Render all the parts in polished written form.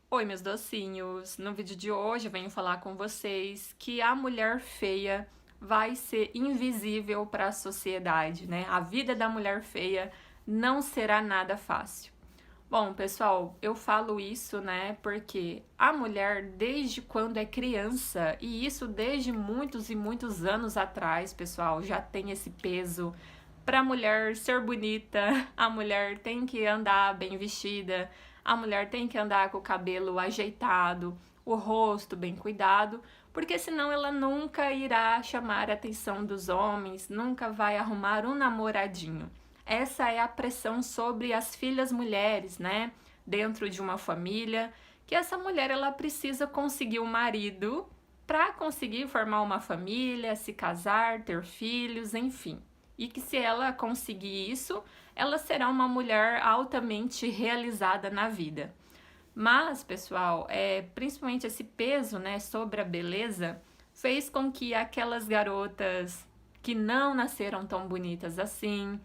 Oi, meus docinhos! No vídeo de hoje eu venho falar com vocês que a mulher feia vai ser invisível para a sociedade, né? A vida da mulher feia não será nada fácil. Bom, pessoal, eu falo isso, né, porque a mulher, desde quando é criança, e isso desde muitos e muitos anos atrás, pessoal, já tem esse peso. Para a mulher ser bonita, a mulher tem que andar bem vestida, a mulher tem que andar com o cabelo ajeitado, o rosto bem cuidado, porque senão ela nunca irá chamar a atenção dos homens, nunca vai arrumar um namoradinho. Essa é a pressão sobre as filhas mulheres, né? Dentro de uma família, que essa mulher ela precisa conseguir um marido para conseguir formar uma família, se casar, ter filhos, enfim. E que se ela conseguir isso, ela será uma mulher altamente realizada na vida. Mas, pessoal, principalmente esse peso, né, sobre a beleza, fez com que aquelas garotas que não nasceram tão bonitas assim,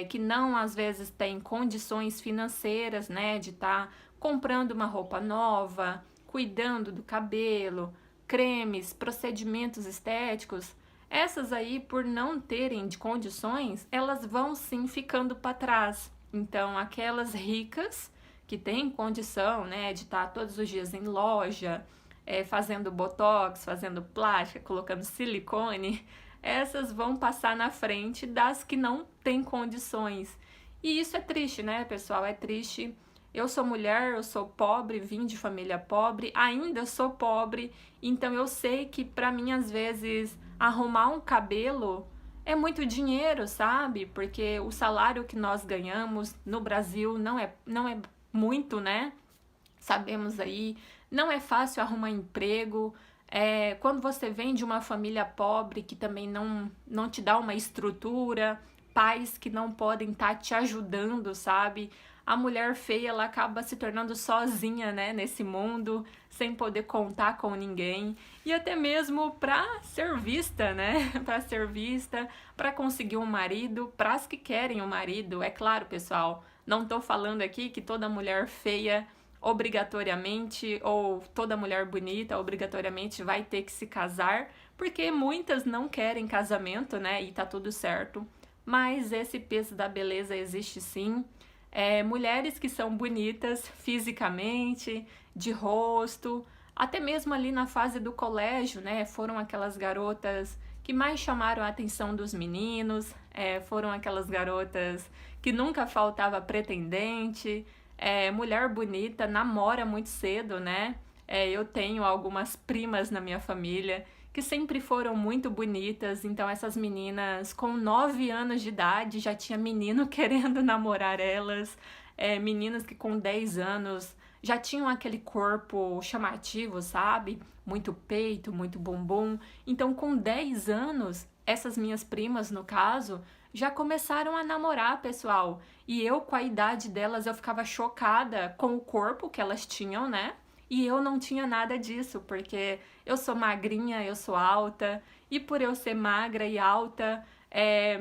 que não às vezes têm condições financeiras, né, de estar comprando uma roupa nova, cuidando do cabelo, cremes, procedimentos estéticos, essas aí, por não terem de condições, elas vão sim ficando para trás. Então, aquelas ricas que têm condição, né, de estar todos os dias em loja, fazendo botox, fazendo plástica, colocando silicone, essas vão passar na frente das que não têm condições. E isso é triste, né, pessoal? É triste. Eu sou mulher, eu sou pobre, vim de família pobre, ainda sou pobre, então eu sei que para mim às vezes arrumar um cabelo é muito dinheiro, sabe? Porque o salário que nós ganhamos no Brasil não é muito, né? Sabemos aí, não é fácil arrumar emprego. Quando você vem de uma família pobre que também não te dá uma estrutura, pais que não podem estar te ajudando, sabe? A mulher feia ela acaba se tornando sozinha, né, nesse mundo, sem poder contar com ninguém e até mesmo para ser vista, né, para ser vista, para conseguir um marido, para as que querem um marido, é claro, pessoal. Não tô falando aqui que toda mulher feia obrigatoriamente ou toda mulher bonita obrigatoriamente vai ter que se casar, porque muitas não querem casamento, né? E tá tudo certo. Mas esse peso da beleza existe sim. Mulheres que são bonitas fisicamente, de rosto, até mesmo ali na fase do colégio, né? Foram aquelas garotas que mais chamaram a atenção dos meninos, foram aquelas garotas que nunca faltava pretendente, mulher bonita namora muito cedo, né? Eu tenho algumas primas na minha família que sempre foram muito bonitas, então essas meninas com 9 anos de idade já tinha menino querendo namorar elas, meninas que com 10 anos já tinham aquele corpo chamativo, sabe? Muito peito, muito bumbum. Então, com 10 anos, essas minhas primas, no caso, já começaram a namorar, pessoal. E eu, com a idade delas, eu ficava chocada com o corpo que elas tinham, né? E eu não tinha nada disso, porque eu sou magrinha, eu sou alta, e por eu ser magra e alta,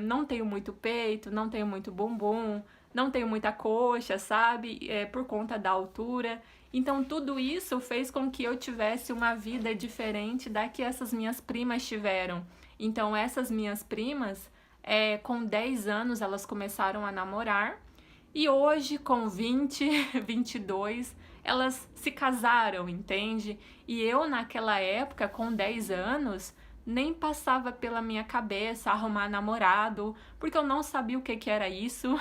não tenho muito peito, não tenho muito bumbum, não tenho muita coxa, sabe? Por conta da altura. Então, tudo isso fez com que eu tivesse uma vida diferente da que essas minhas primas tiveram. Então, essas minhas primas, com 10 anos, elas começaram a namorar. E hoje, com 20, 22, elas se casaram, entende? E eu, naquela época, com 10 anos, nem passava pela minha cabeça arrumar namorado, porque eu não sabia o que que era isso.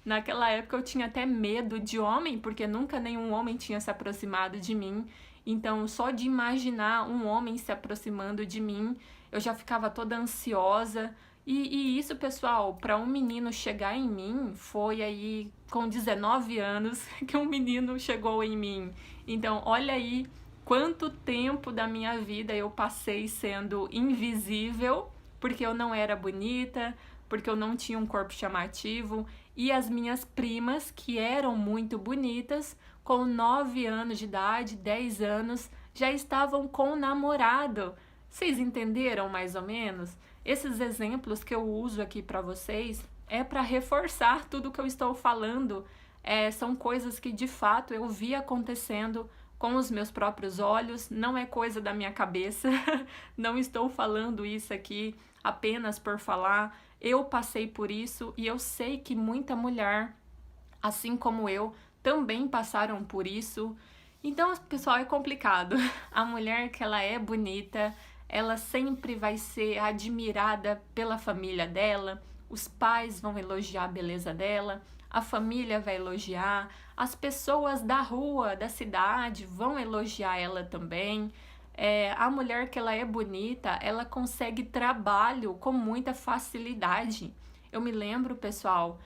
Naquela época eu tinha até medo de homem, porque nunca nenhum homem tinha se aproximado de mim. Então, só de imaginar um homem se aproximando de mim, eu já ficava toda ansiosa. E isso, pessoal, para um menino chegar em mim, foi aí com 19 anos que um menino chegou em mim. Então, olha aí quanto tempo da minha vida eu passei sendo invisível, porque eu não era bonita, porque eu não tinha um corpo chamativo, e as minhas primas, que eram muito bonitas, com 9 anos de idade, 10 anos, já estavam com namorado. Vocês entenderam mais ou menos? Esses exemplos que eu uso aqui para vocês é para reforçar tudo que eu estou falando. São coisas que de fato eu vi acontecendo com os meus próprios olhos, não é coisa da minha cabeça, não estou falando isso aqui apenas por falar. Eu passei por isso e eu sei que muita mulher, assim como eu, também passaram por isso. Então, pessoal, é complicado. A mulher que ela é bonita, ela sempre vai ser admirada pela família dela, os pais vão elogiar a beleza dela, a família vai elogiar, as pessoas da rua, da cidade vão elogiar ela também. A mulher que ela é bonita, ela consegue trabalho com muita facilidade. Eu me lembro, pessoal,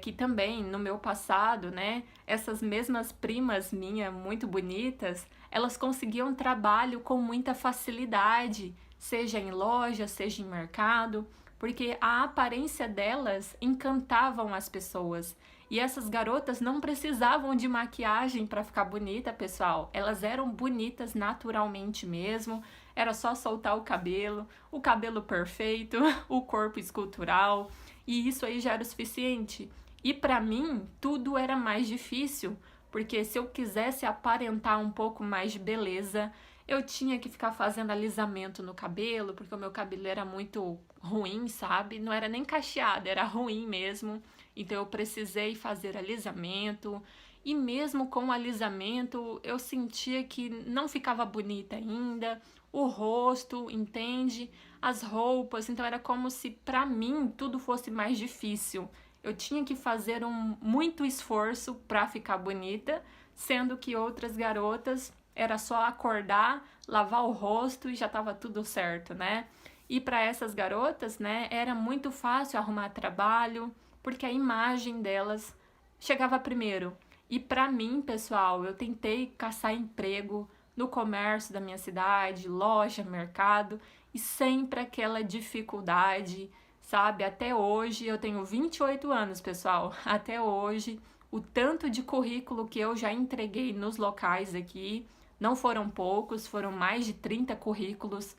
que também no meu passado, né, essas mesmas primas minhas muito bonitas, elas conseguiam trabalho com muita facilidade, seja em loja, seja em mercado, porque a aparência delas encantavam as pessoas. E essas garotas não precisavam de maquiagem para ficar bonita, pessoal. Elas eram bonitas naturalmente mesmo. Era só soltar o cabelo perfeito, o corpo escultural, e isso aí já era o suficiente. E para mim, tudo era mais difícil, porque se eu quisesse aparentar um pouco mais de beleza, eu tinha que ficar fazendo alisamento no cabelo, porque o meu cabelo era muito ruim, sabe? Não era nem cacheado, era ruim mesmo. Então eu precisei fazer alisamento. E mesmo com o alisamento, eu sentia que não ficava bonita ainda. O rosto, entende? As roupas. Então era como se para mim tudo fosse mais difícil. Eu tinha que fazer muito esforço para ficar bonita, sendo que outras garotas era só acordar, lavar o rosto e já estava tudo certo, né? E para essas garotas, né, era muito fácil arrumar trabalho, porque a imagem delas chegava primeiro. E para mim, pessoal, eu tentei caçar emprego no comércio da minha cidade, loja, mercado, e sempre aquela dificuldade, sabe? Até hoje, eu tenho 28 anos, pessoal, até hoje, o tanto de currículo que eu já entreguei nos locais aqui, não foram poucos, foram mais de 30 currículos.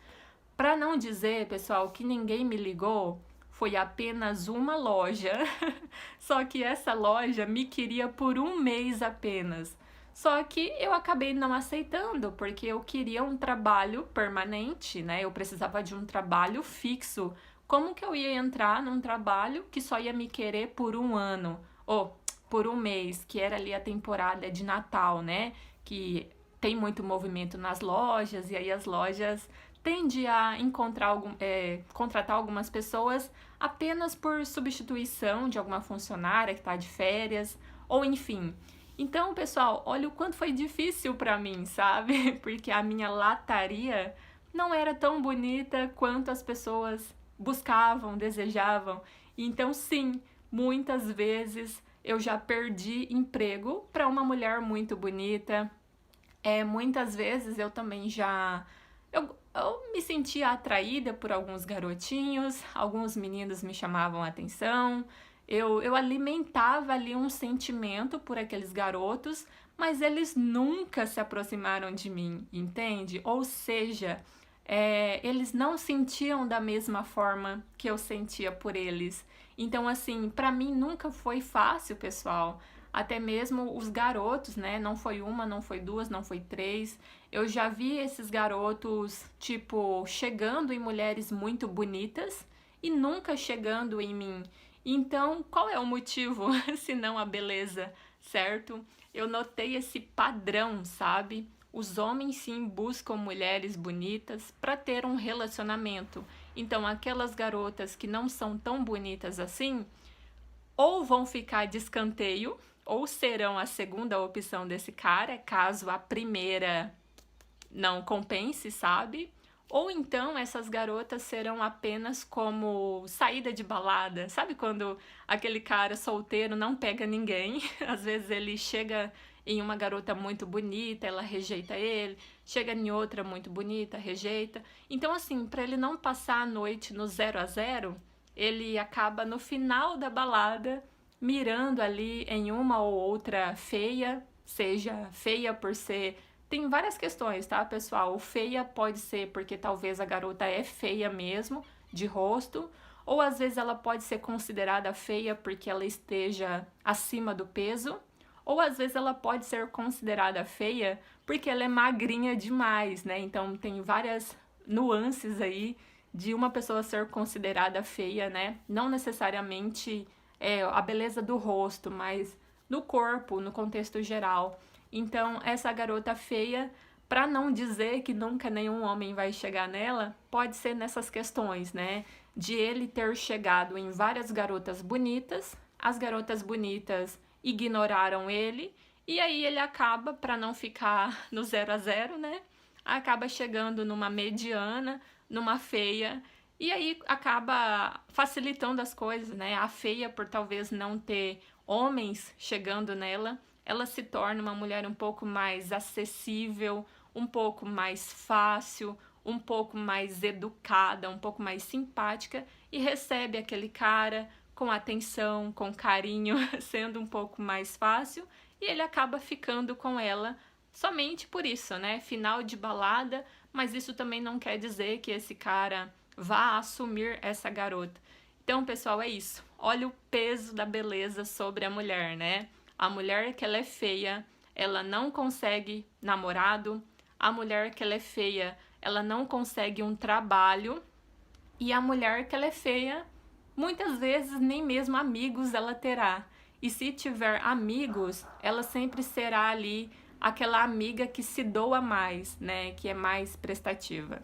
Para não dizer, pessoal, que ninguém me ligou, foi apenas uma loja. Só que essa loja me queria por um mês apenas. Só que eu acabei não aceitando, porque eu queria um trabalho permanente, né? Eu precisava de um trabalho fixo. Como que eu ia entrar num trabalho que só ia me querer por um ano? Ou por um mês, que era ali a temporada de Natal, né? Que tem muito movimento nas lojas, e aí as lojas tendem a contratar algumas pessoas apenas por substituição de alguma funcionária que está de férias, ou enfim. Então, pessoal, olha o quanto foi difícil para mim, sabe? Porque a minha lataria não era tão bonita quanto as pessoas buscavam, desejavam. Então, sim, muitas vezes eu já perdi emprego para uma mulher muito bonita. Muitas vezes eu também já... Eu me sentia atraída por alguns garotinhos, alguns meninos me chamavam a atenção, eu alimentava ali um sentimento por aqueles garotos, mas eles nunca se aproximaram de mim, entende? Ou seja, eles não sentiam da mesma forma que eu sentia por eles. Então, assim, para mim nunca foi fácil, pessoal. Até mesmo os garotos, né? Não foi uma, não foi duas, não foi três. Eu já vi esses garotos, tipo, chegando em mulheres muito bonitas e nunca chegando em mim. Então, qual é o motivo, se não a beleza, certo? Eu notei esse padrão, sabe? Os homens sim buscam mulheres bonitas para ter um relacionamento. Então, aquelas garotas que não são tão bonitas assim, ou vão ficar de escanteio, ou serão a segunda opção desse cara, caso a primeira não compense, sabe? Ou então essas garotas serão apenas como saída de balada. Sabe quando aquele cara solteiro não pega ninguém? Às vezes ele chega em uma garota muito bonita, ela rejeita ele, chega em outra muito bonita, rejeita. Então, assim, para ele não passar a noite no 0-0, ele acaba no final da balada mirando ali em uma ou outra feia, seja feia por ser... Tem várias questões, tá, pessoal? O feia pode ser porque talvez a garota é feia mesmo, de rosto, ou às vezes ela pode ser considerada feia porque ela esteja acima do peso, ou às vezes ela pode ser considerada feia porque ela é magrinha demais, né? Então tem várias nuances aí de uma pessoa ser considerada feia, né? Não necessariamente a beleza do rosto, mas no corpo, no contexto geral. Então, essa garota feia, para não dizer que nunca nenhum homem vai chegar nela, pode ser nessas questões, né? De ele ter chegado em várias garotas bonitas, as garotas bonitas ignoraram ele, e aí ele acaba, para não ficar no 0 a 0, né? Acaba chegando numa mediana, numa feia, e aí acaba facilitando as coisas, né? A feia, por talvez não ter homens chegando nela, ela se torna uma mulher um pouco mais acessível, um pouco mais fácil, um pouco mais educada, um pouco mais simpática e recebe aquele cara com atenção, com carinho, sendo um pouco mais fácil, e ele acaba ficando com ela somente por isso, né? Final de balada, mas isso também não quer dizer que esse cara vá assumir essa garota. Então, pessoal, é isso. Olha o peso da beleza sobre a mulher, né? A mulher que ela é feia, ela não consegue namorado. A mulher que ela é feia, ela não consegue um trabalho. E a mulher que ela é feia, muitas vezes nem mesmo amigos ela terá. E se tiver amigos, ela sempre será ali aquela amiga que se doa mais, né? Que é mais prestativa.